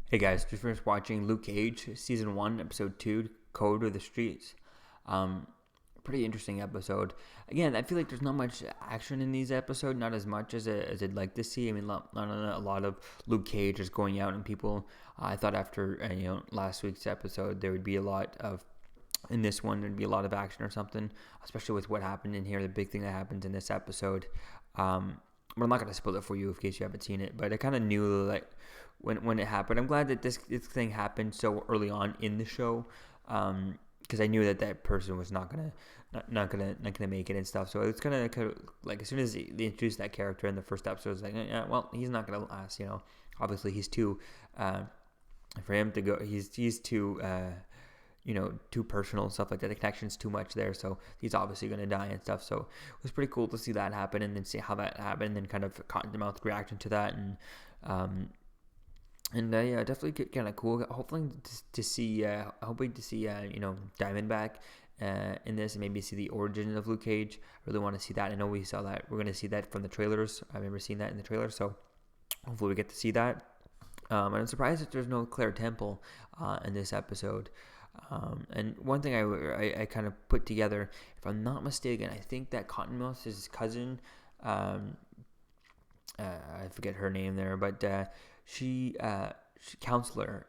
Hey guys, just finished watching Luke Cage season 1, episode 2, Code of the Streets. Um, Pretty interesting episode. Again, I feel like there's not much action in these episodes, not as much as I'd like to see. I mean, not a lot of Luke Cage just going out and people. I thought after last week's episode there would be a lot of. In this one, there'd be a lot of action or something, especially with what happened in here. The big thing that happens in this episode. But I'm not gonna spoil it for you in case you haven't seen it. But I kind of knew like when it happened. I'm glad that this thing happened so early on in the show, because I knew that person was not gonna make it and stuff. So it's kind of like as soon as they introduced that character in the first episode, it's like, yeah, well, he's not gonna last. Obviously he's too for him to go. He's too. Too personal and stuff like that. The connection's too much there, so he's obviously going to die and stuff. So it was pretty cool to see that happen and then see how that happened and then kind of cotton-mouth reaction to that. Yeah, definitely kind of cool. Hoping to see Diamondback in this and maybe see the origin of Luke Cage. I really want to see that. I know we saw that. We're going to see that from the trailers. I remember seeing that in the trailer, so hopefully we get to see that. And I'm surprised that there's no Claire Temple in this episode. And one thing I kind of put together, if I'm not mistaken, I think that Cottonmouth is his cousin. I forget her name there, but she counselor,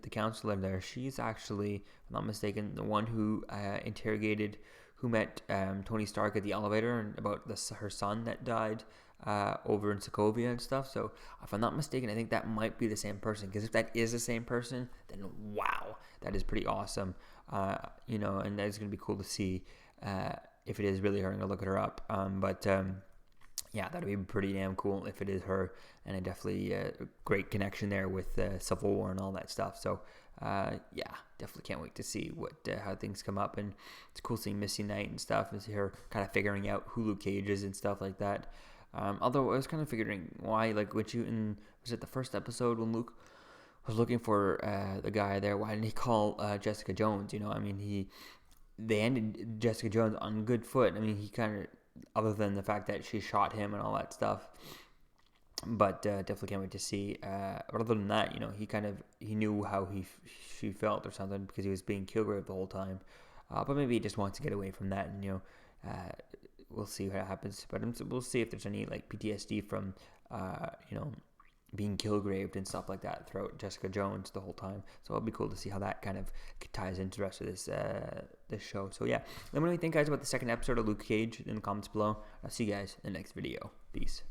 the counselor there. She's actually, if I'm not mistaken, the one who who met Tony Stark at the elevator and about her son that died over in Sokovia and stuff. So if I'm not mistaken, I think that might be the same person. Because if that is the same person, then wow, that is pretty awesome. And that's gonna be cool to see if it is really her. I'm gonna look at her up. Yeah, that'd be pretty damn cool if it is her, and a definitely great connection there with Civil War and all that stuff. So, yeah, definitely can't wait to see how things come up, and it's cool seeing Misty Knight and stuff, and see her kind of figuring out who Luke Cage is and stuff like that. Although I was kind of figuring why, like, was it the first episode when Luke was looking for the guy there? Why didn't he call Jessica Jones? They ended Jessica Jones on good foot. I mean, he kind of, other than the fact that she shot him and all that stuff, but definitely can't wait to see. But other than that, he knew how she felt or something because he was being Kilgrave the whole time. But maybe he just wants to get away from that, and we'll see what happens. But we'll see if there's any like PTSD from being Kilgraved and stuff like that throughout Jessica Jones the whole time. So it'll be cool to see how that kind of ties into the rest of this show. So yeah, let me know what you think, guys, about the second episode of Luke Cage in the comments below. I'll see you guys in the next video. Peace.